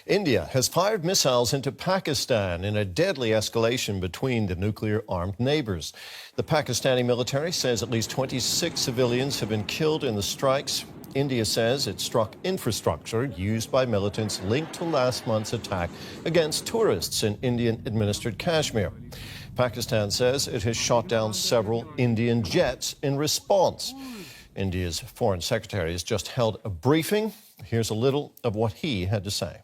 India has fired missiles into Pakistan in a deadly escalation between the nuclear-armed neighbors. The Pakistani military says at least 26 civilians have been killed in the strikes. India says it struck infrastructure used by militants linked to last month's attack against tourists in Indian-administered Kashmir. Pakistan says it has shot down several Indian jets in response. India's foreign secretary has just held a briefing. Here's a little of what he had to say.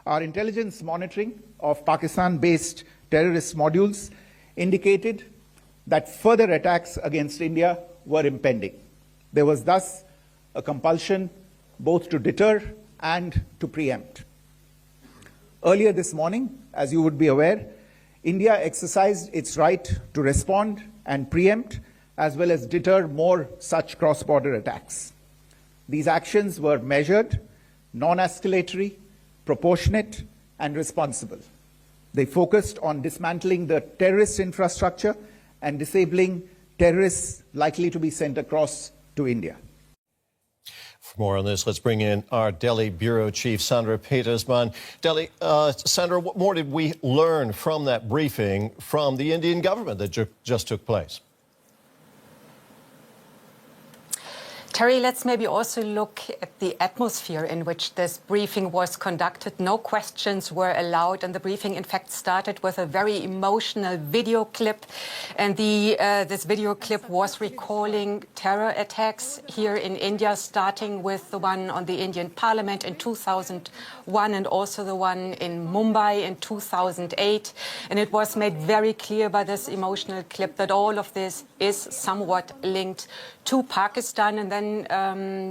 Our intelligence monitoring of Pakistan-based terrorist modules indicated that further attacks against India were impending. There was thus a compulsion both to deter and to preempt. Earlier this morning, as you would be aware, India exercised its right to respond and preempt as well as deter more such cross-border attacks. These actions were measured, non-escalatory, proportionate and responsible. They focused on dismantling the terrorist infrastructure and disabling terrorists likely to be sent across to India. For more on this, let's bring in our Delhi Bureau Chief, Sandra Petersman. Sandra, what more did we learn from that briefing from the Indian government that just took place? Terry, let's maybe also look at the atmosphere in which this briefing was conducted. No questions were allowed, and the briefing, in fact, started with a very emotional video clip. And this video clip was recalling terror attacks here in India, starting with the one on the Indian Parliament in 2001 and also the one in Mumbai in 2008. And it was made very clear by this emotional clip that all of this is somewhat linked to Pakistan. And then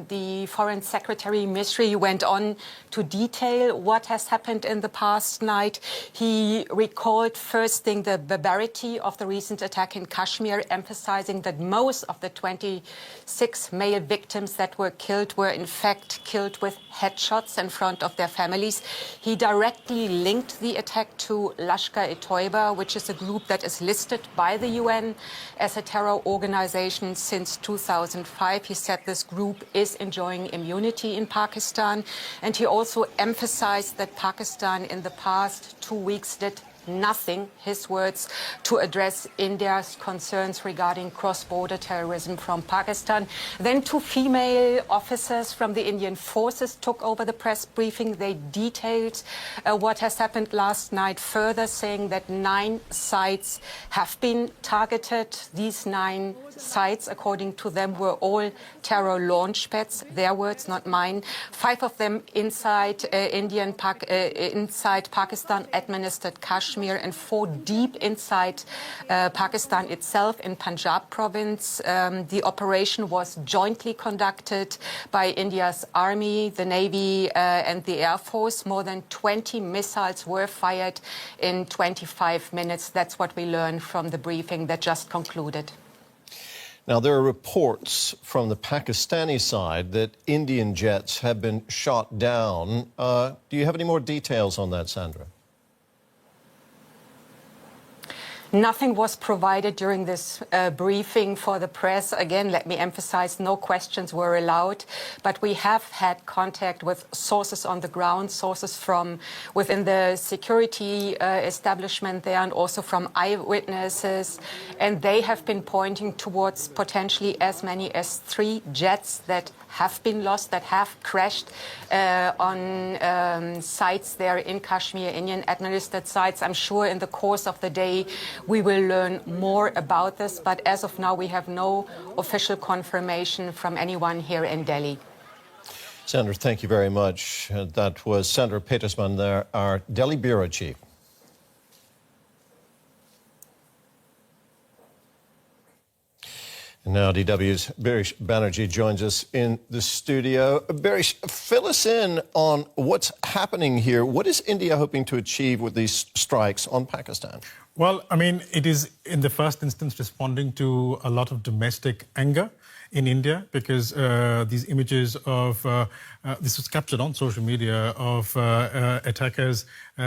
the Foreign Secretary Misri went on to detail what has happened in the past night. He recalled first thing the barbarity of the recent attack in Kashmir, emphasizing that most of the 26 male victims that were killed were in fact killed with headshots in front of their families. He directly linked the attack to Lashkar-e-Toiba, which is a group that is listed by the UN as a terror organization since 2005. He said this group is enjoying immunity in Pakistan. And he also emphasized that Pakistan in the past 2 weeks did nothing, his words, to address India's concerns regarding cross-border terrorism from Pakistan. Then two female officers from the Indian forces took over the press briefing. They detailed what has happened last night, further saying that 9 sites have been targeted. These 9 sites, according to them, were all terror launch pads, their words, not mine. 5 of them inside inside Pakistan-administered Kashmir, and 4 deep inside Pakistan itself in Punjab province. The operation was jointly conducted by India's Army, the Navy and the Air Force. More than 20 missiles were fired in 25 minutes. That's what we learned from the briefing that just concluded. Now, there are reports from the Pakistani side that Indian jets have been shot down. Do you have any more details on that, Sandra? Nothing was provided during this briefing for the press. Again, let me emphasize, no questions were allowed. But we have had contact with sources on the ground, sources from within the security establishment there, and also from eyewitnesses. And they have been pointing towards potentially as many as 3 jets that have been lost, that have crashed on sites there in Kashmir, Indian-administered sites. I'm sure in the course of the day we will learn more about this, but as of now we have no official confirmation from anyone here in Delhi. Sandra, thank you very much. That was Sandra Petersman there, our Delhi Bureau Chief. And now DW's Birish Banerjee joins us in the studio. Birish, fill us in on what's happening here. What is India hoping to achieve with these strikes on Pakistan? Well, I mean, it is in the first instance responding to a lot of domestic anger. in India because these images of, this was captured on social media, of attackers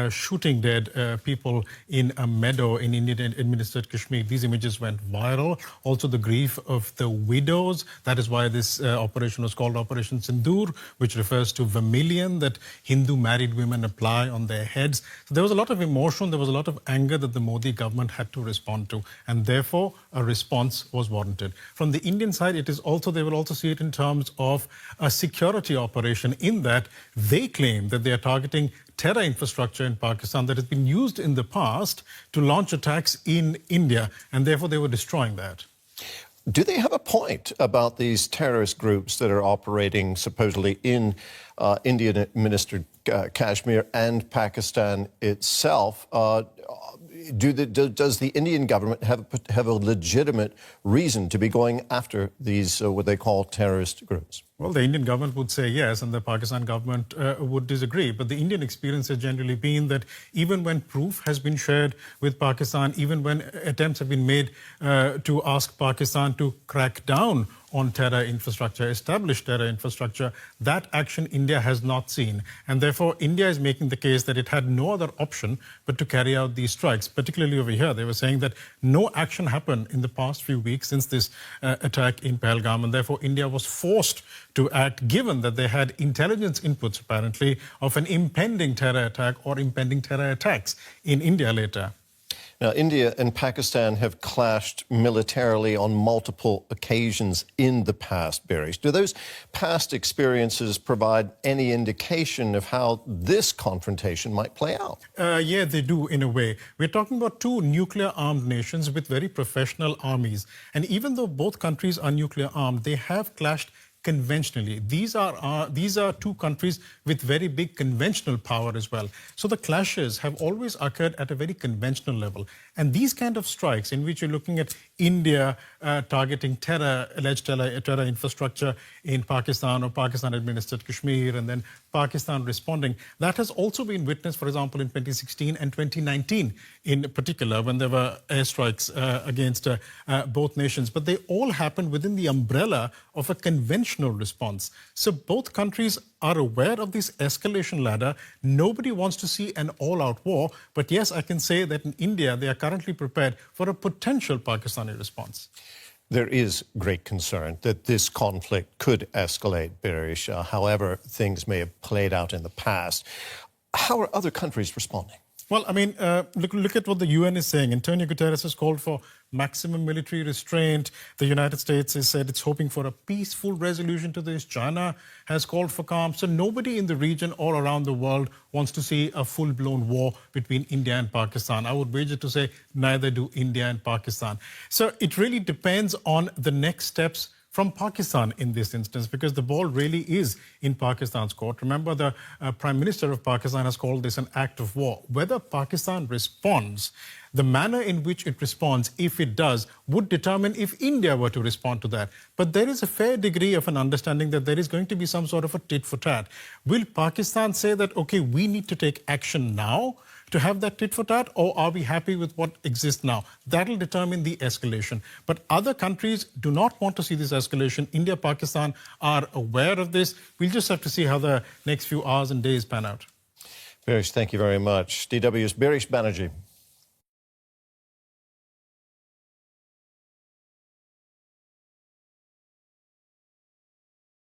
shooting dead people in a meadow in Indian-administered Kashmir. These images went viral. Also the grief of the widows. That is why this operation was called Operation Sindoor, which refers to vermilion that Hindu married women apply on their heads. So there was a lot of emotion, there was a lot of anger that the Modi government had to respond to, and therefore a response was warranted. From the Indian side, it is also, they will also see it in terms of a security operation, in that they claim that they are targeting terror infrastructure in Pakistan that has been used in the past to launch attacks in India, and therefore they were destroying that. Do they have a point about these terrorist groups that are operating supposedly in Indian-administered Kashmir and Pakistan itself? Does the Indian government have a legitimate reason to be going after these, what they call terrorist groups? Well, the Indian government would say yes, and the Pakistan government would disagree. But the Indian experience has generally been that even when proof has been shared with Pakistan, even when attempts have been made to ask Pakistan to crack down on terror infrastructure, established terror infrastructure, that action India has not seen. And therefore, India is making the case that it had no other option but to carry out these strikes, particularly over here. They were saying that no action happened in the past few weeks since this attack in Pahalgam, and therefore India was forced to act, given that they had intelligence inputs, apparently, of an impending terror attack or impending terror attacks in India later. Now, India and Pakistan have clashed militarily on multiple occasions in the past, Barish. Do those past experiences provide any indication of how this confrontation might play out? Yeah, they do, in a way. We're talking about two nuclear-armed nations with very professional armies. And even though both countries are nuclear-armed, they have clashed conventionally. These are two countries with very big conventional power as well. So the clashes have always occurred at a very conventional level. And these kind of strikes, in which you're looking at India targeting alleged terror infrastructure in Pakistan or Pakistan-administered Kashmir, and then Pakistan responding, that has also been witnessed, for example, in 2016 and 2019 in particular, when there were airstrikes against both nations. But they all happened within the umbrella of a conventional response. So both countries are aware of this escalation ladder. Nobody wants to see an all-out war. But yes, I can say that in India, they are currently prepared for a potential Pakistani response. There is great concern that this conflict could escalate, Barish, however things may have played out in the past. How are other countries responding? Well, I mean, look at what the UN is saying. Antonio Guterres has called for maximum military restraint. The United States has said it's hoping for a peaceful resolution to this. China has called for calm. So nobody in the region or around the world wants to see a full-blown war between India and Pakistan. I would wager to say neither do India and Pakistan. So it really depends on the next steps from Pakistan in this instance, because the ball really is in Pakistan's court. Remember, the Prime Minister of Pakistan has called this an act of war. Whether Pakistan responds, the manner in which it responds, if it does, would determine if India were to respond to that. But there is a fair degree of an understanding that there is going to be some sort of a tit for tat. Will Pakistan say that, okay, we need to take action now to have that tit for tat, or are we happy with what exists now? That'll determine the escalation. But other countries do not want to see this escalation. India, Pakistan are aware of this. We'll just have to see how the next few hours and days pan out. Barish, thank you very much. DW's Barish Banerjee.